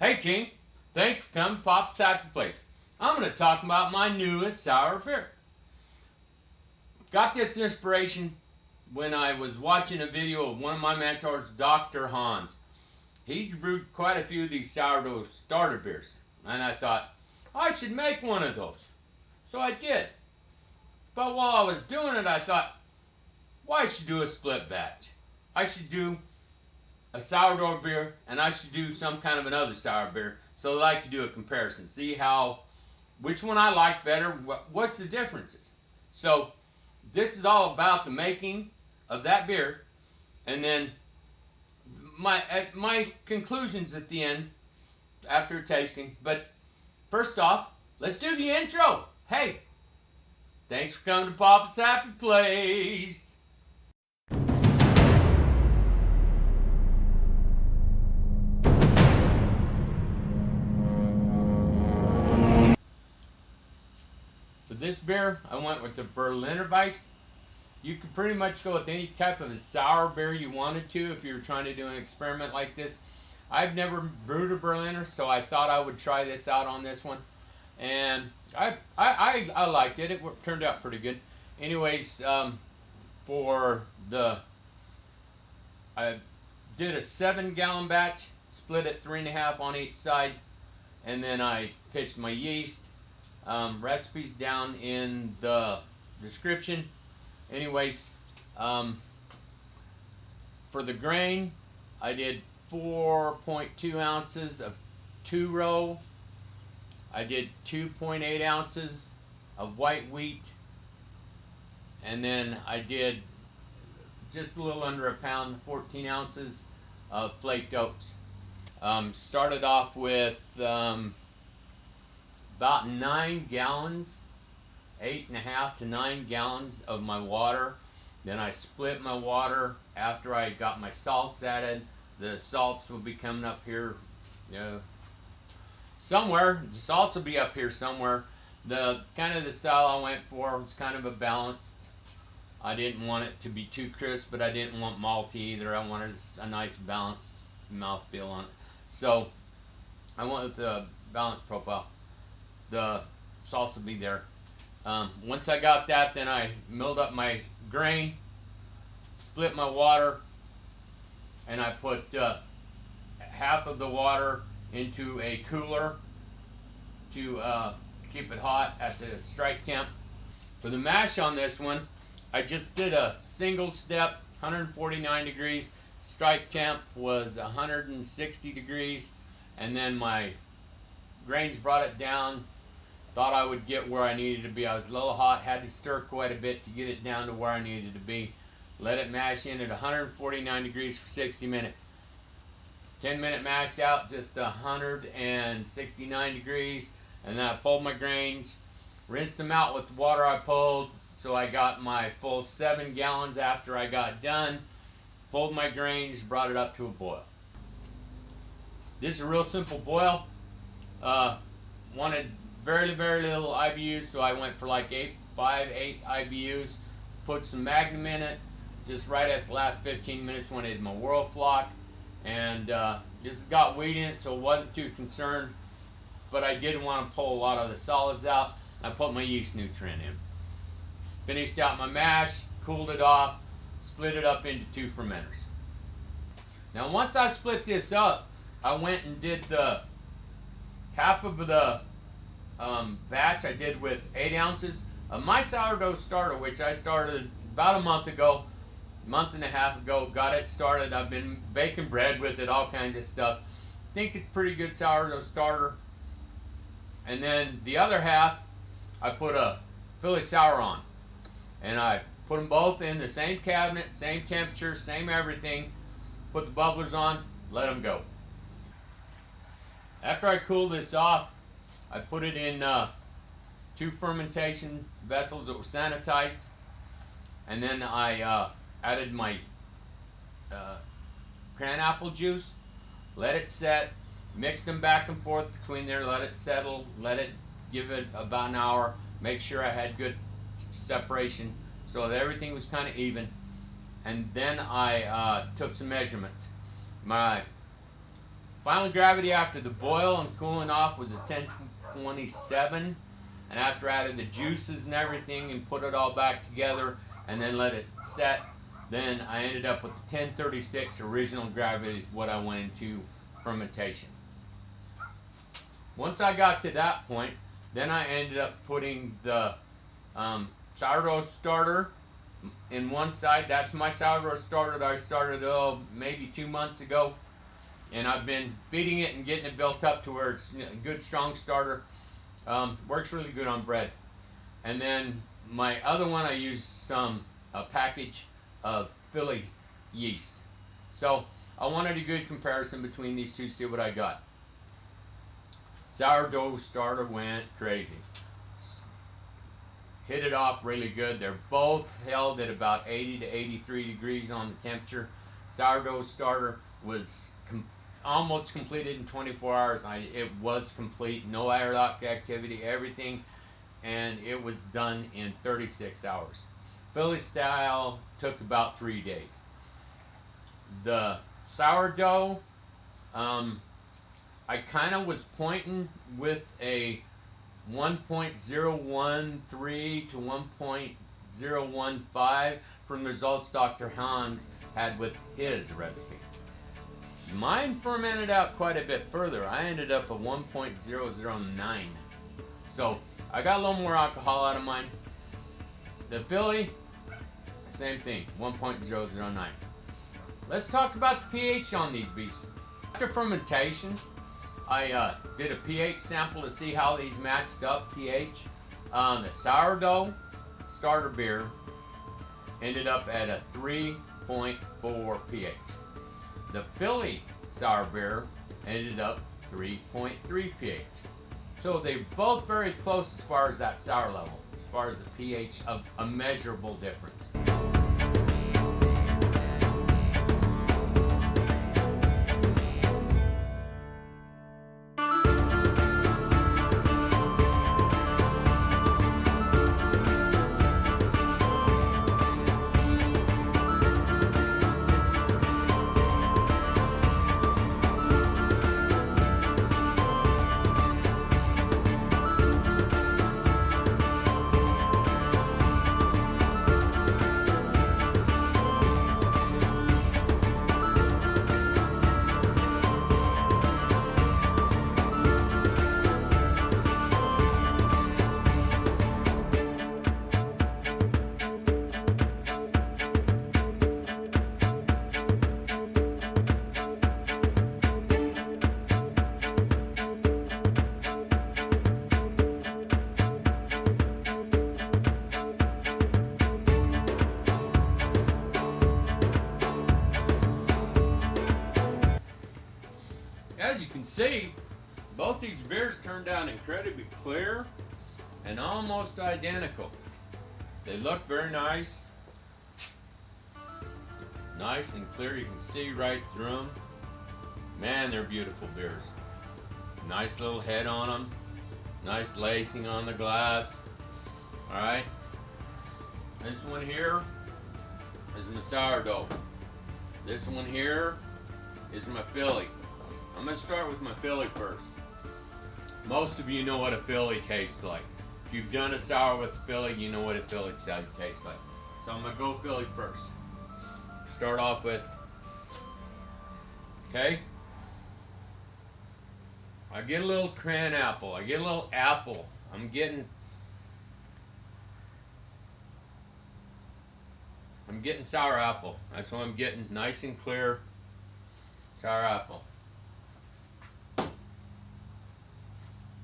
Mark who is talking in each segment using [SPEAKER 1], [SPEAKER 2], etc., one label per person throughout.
[SPEAKER 1] Hey team, thanks for coming to Pop's Happy Place. I'm going to talk about my newest sour beer. Got this inspiration when I was watching a video of one of my mentors, Dr. Hans. He brewed quite a few of these sourdough starter beers, and I thought, I should make one of those. So I did. But while I was doing it, I thought, well, I should do a split batch. I should do a sourdough beer, and I should do some kind of another sour beer, so that I could do a comparison, see which one I like better, what's the differences. So this is all about the making of that beer, and then my conclusions at the end after tasting. But first off, let's do the intro. Hey, thanks for coming to Papa's Happy Place. For this beer, I went with the Berliner Weisse. You could pretty much go with any type of a sour beer you wanted to if you were trying to do an experiment like this. I've never brewed a Berliner, so I thought I would try this out on this one. And I liked it. It turned out pretty good. Anyways, I did a 7-gallon batch, split it 3.5 on each side, and then I pitched my yeast. Recipes down in the description. Anyways, for the grain, I did 4.2 ounces of 2-row. I did 2.8 ounces of white wheat, and then I did just a little under a pound, 14 ounces of flaked oats. Started off with about 9 gallons, 8.5 to 9 gallons of my water. Then I split my water after I got my salts added. The salts will be coming up here, somewhere. The salts will be up here somewhere. The kind of the style I went for was kind of a balanced. I didn't want it to be too crisp, but I didn't want malty either. I wanted a nice balanced mouthfeel on it. So I went with the balanced profile. The salts will be there. Once I got that, then I milled up my grain, split my water, and I put half of the water into a cooler to keep it hot at the strike temp. For the mash on this one, I just did a single step, 149 degrees. Strike temp was 160 degrees, and then my grains brought it down. Thought I would get where I needed to be. I was a little hot, had to stir quite a bit to get it down to where I needed to be. Let it mash in at 149 degrees for 60 minutes. 10-minute mash out, just 169 degrees. And then I pulled my grains, rinsed them out with the water I pulled, so I got my full 7 gallons after I got done. Pulled my grains, brought it up to a boil. This is a real simple boil. Wanted very little IBUs, so I went for like 8 IBUs. Put some Magnum in it, just right at the last 15 minutes when I did my whirl flock. And this has got wheat in it, so I wasn't too concerned. But I did want to pull a lot of the solids out. I put my yeast nutrient in. Finished out my mash, cooled it off, split it up into 2 fermenters. Now once I split this up, I went and did the half of the batch I did with 8 ounces of my sourdough starter, which I started about a month ago, month and a half ago. Got it started. I've been baking bread with it, all kinds of stuff. Think it's pretty good sourdough starter. And then the other half, I put a Philly sour on, and I put them both in the same cabinet, same temperature, same everything. Put the bubblers on, let them go. After I cooled this off, I put it in 2 fermentation vessels that were sanitized, and then I added my cran apple juice, let it set, mixed them back and forth between there, let it settle, give it about an hour, make sure I had good separation so that everything was kind of even. And then I took some measurements. My Final gravity after the boil and cooling off was a 1027. And after I added the juices and everything and put it all back together and then let it set, then I ended up with a 1036 original gravity is what I went into fermentation. Once I got to that point, then I ended up putting the sourdough starter in one side. That's my sourdough starter that I started maybe 2 months ago. And I've been feeding it and getting it built up to where it's a good strong starter. Works really good on bread. And then my other one, I use a package of Philly yeast. So I wanted a good comparison between these two, see what I got. Sourdough starter went crazy. Hit it off really good. They're both held at about 80 to 83 degrees on the temperature. Sourdough starter was almost completed in 24 hours. It was complete, no airlock activity, everything, and it was done in 36 hours. Philly style took about 3 days. The sourdough, I kind of was pointing with a 1.013 to 1.015 from the results Dr. Hans had with his recipe. Mine fermented out quite a bit further. I ended up at 1.009. So I got a little more alcohol out of mine. The Philly, same thing, 1.009. Let's talk about the pH on these beasts. After fermentation, I did a pH sample to see how these matched up pH. The sourdough starter beer ended up at a 3.4 pH. The Philly sour beer ended up 3.3 pH. So they're both very close as far as that sour level, as far as the pH of a measurable difference. As you can see, both these beers turned out incredibly clear and almost identical. They look very nice. Nice and clear, you can see right through them. Man, they're beautiful beers. Nice little head on them. Nice lacing on the glass. Alright. This one here is my sourdough. This one here is my Philly. I'm going to start with my Philly first. Most of you know what a Philly tastes like. If you've done a sour with a Philly, you know what a Philly tastes like. So I'm going to go Philly first. Start off with, okay? I get a little cran apple. I get a little apple. I'm getting sour apple. That's what I'm getting. Nice and clear sour apple.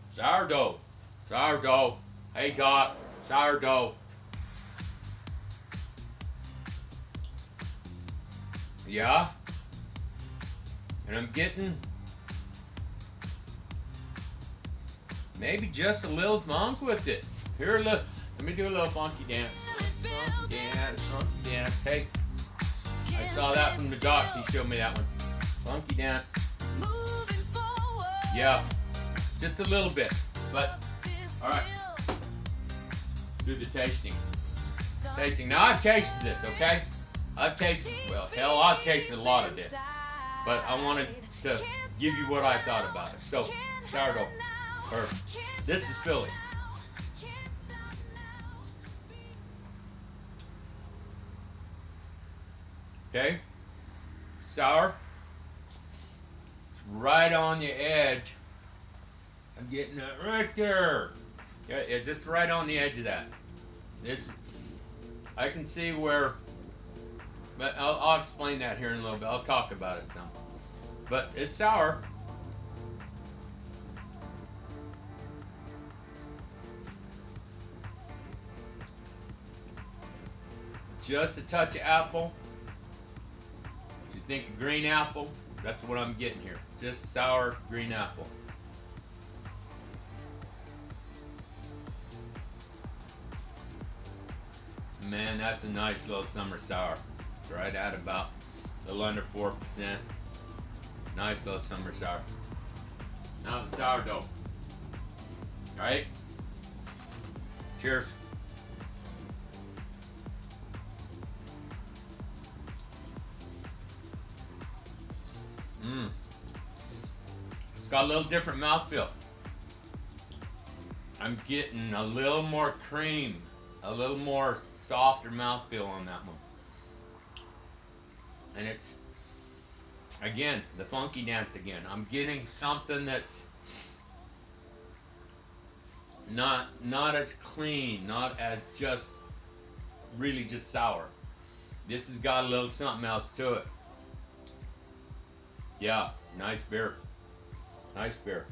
[SPEAKER 1] Sourdough. Sourdough. Hey Doc, sourdough. Yeah. And I'm getting maybe just a little funk with it. Here, look. Let me do a little funky dance. Funky dance, funky dance. Hey, I saw that from the doc. He showed me that one. Funky dance. Yeah. Just a little bit, but all right. Do the tasting. Tasting. Now I've tasted this, okay? I've tasted a lot of this, but I wanted to give you what I thought about it. So, sourdough, or this is Philly. Okay, sour. It's right on the edge. I'm getting it right there. Yeah, it's just right on the edge of that. This, I can see where, but I'll explain that here in a little bit. I'll talk about it some. But it's sour. Just a touch of apple. If you think of green apple, that's what I'm getting here. Just sour green apple. Man, that's a nice little summer sour. It's right at about a little under 4%. Nice little summer sour. Now the sourdough. Alright? Cheers. It's got a little different mouthfeel. I'm getting a little more cream, a little more softer mouthfeel on that one. And it's, again, the funky dance again. I'm getting something that's not as clean, not as just really just sour. This has got a little something else to it. Yeah, nice beer. Nice beer.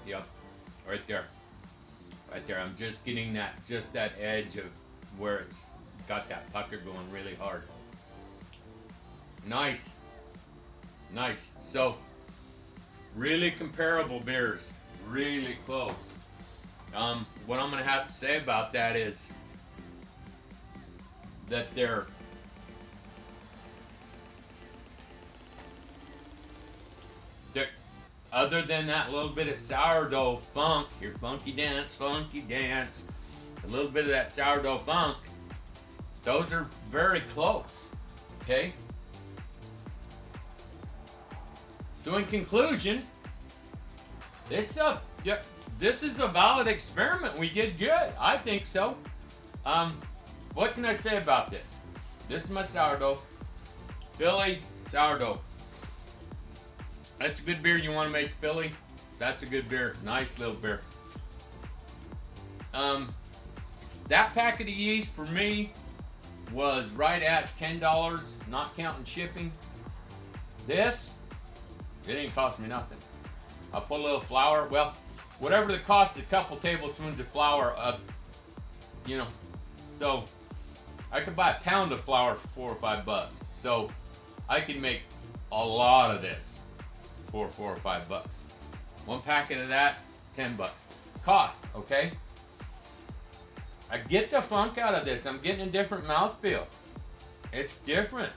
[SPEAKER 1] Yep, right there. Right there. I'm just getting that edge of where it's got that pucker going really hard. Nice. Nice. So, really comparable beers. Really close. What I'm going to have to say about that is that they're other than that little bit of sourdough funk, your funky dance, a little bit of that sourdough funk, those are very close, okay? So in conclusion, this is a valid experiment. We did good. I think so. What can I say about this? This is my sourdough. Philly sourdough. That's a good beer you want to make, Philly. That's a good beer. Nice little beer. That packet of yeast for me was right at $10, not counting shipping. This, it didn't cost me nothing. I put a little flour. Well, whatever the cost, a couple tablespoons of flour, so I could buy a pound of flour for $4 or $5. So I could make a lot of this for $4 or $5. One packet of that, $10. Cost, okay? I get the funk out of this. I'm getting a different mouthfeel. It's different.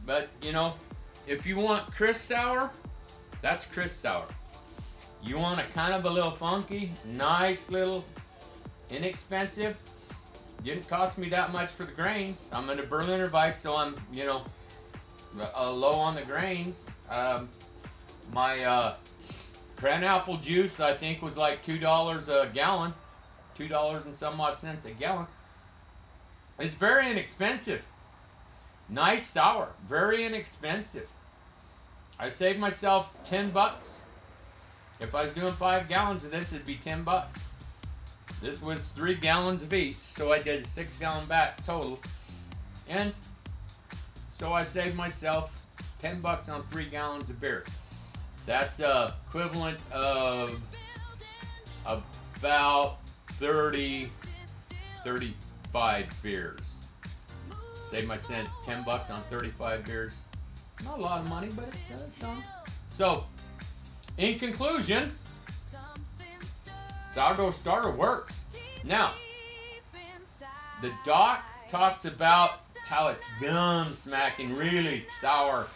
[SPEAKER 1] But, if you want crisp sour, that's crisp sour. You want a kind of a little funky, nice little, inexpensive. Didn't cost me that much for the grains. I'm in a Berliner Weisse, so I'm, low on the grains. My cran apple juice, I think, was like $2 a gallon. $2 and some odd cents a gallon. It's very inexpensive. Nice sour. Very inexpensive. I saved myself $10. If I was doing 5 gallons of this, it'd be $10. This was 3 gallons of each, so I did a 6-gallon batch total. And so I saved myself $10 on 3 gallons of beer. That's equivalent of about 35 beers. Saved myself $10 on 35 beers. Not a lot of money, but it's some. So, in conclusion, sourdough starter works. Now, the doc talks about how it's gum smacking, really sour.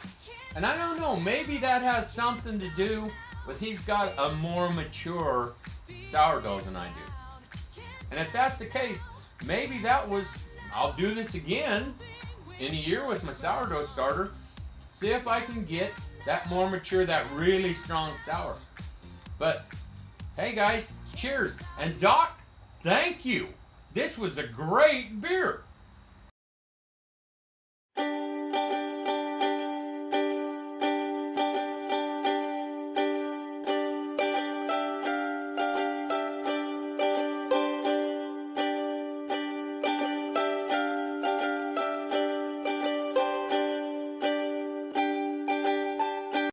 [SPEAKER 1] And I don't know, maybe that has something to do with he's got a more mature sourdough than I do. And if that's the case, maybe that was I'll do this again in a year with my sourdough starter. See if I can get that more mature, that really strong sour. But hey guys, cheers. And Doc, thank you. This was a great beer.